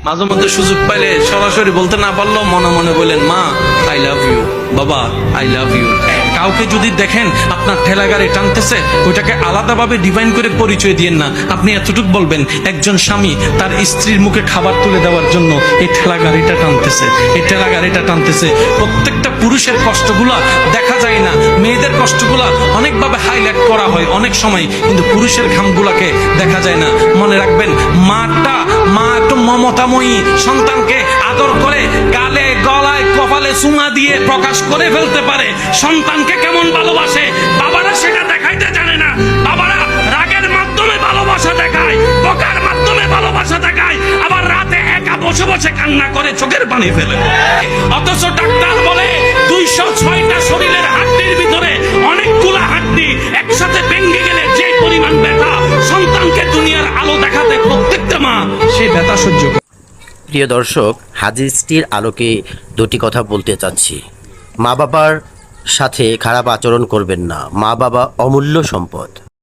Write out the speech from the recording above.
মাঝে মধ্যে সুযোগ পাইলে সরাসরি বলতে না পারলেও মনে মনে বলেন, মা আই লাভ ইউ, বাবা আই লাভ ইউ। কাউকে যদি দেখেন আপনার ঠেলা গাড়ি টানতেছে, ওইটাকে আলাদাভাবে ডিফাইন করে পরিচয় দিয়েন না। আপনি এতটুকু বলবেন, একজন স্বামী তার স্ত্রীর মুখে খাবার তুলে দেওয়ার জন্য এই ঠেলা গাড়িটা টানতেছে, এই ঠেলা গাড়িটা টানতেছে। প্রত্যেকটা পুরুষের কষ্টগুলা দেখা যায় না, মেয়েদের কষ্টগুলা অনেকভাবে হাইলাইট করা হয় অনেক সময়, কিন্তু পুরুষের ঘামগুলাকে দেখা যায় না। মনে রাখবেন, মা একটু মমতাময়ী, সন্তানকে আদর করে গালে গলায় কপালে চুমা দিয়ে প্রকাশ করে ফেলতে পারে সন্তানকে কেমন ভালোবাসে। বাবারা সেটা দেখাইতে জানে না। বাবারা রাগের মাধ্যমে ভালোবাসা দেখায়, বকার মাধ্যমে ভালোবাসা দেখায়, আবার রাতে একা বসে বসে কান্না করে চোখের পানি ফেলে। অথচ ডাক্তার বলে 206টা শরীরের হাড্ডির ভিতরে অনেকগুলা হাড্ডি একসাথে ভেঙে গেলে যে পরিমাণ ব্যথা, সন্তানকে দুনিয়ার আলো দেখাতে প্রত্যেকটা মা সেই ব্যথা সহ্য করে। প্রিয় দর্শক, হাদিসটির আলোকে দুটি কথা বলতে চাচ্ছি। মা বাবার সাথে খারাপ আচরণ করবেন না। মা বাবা অমূল্য সম্পদ।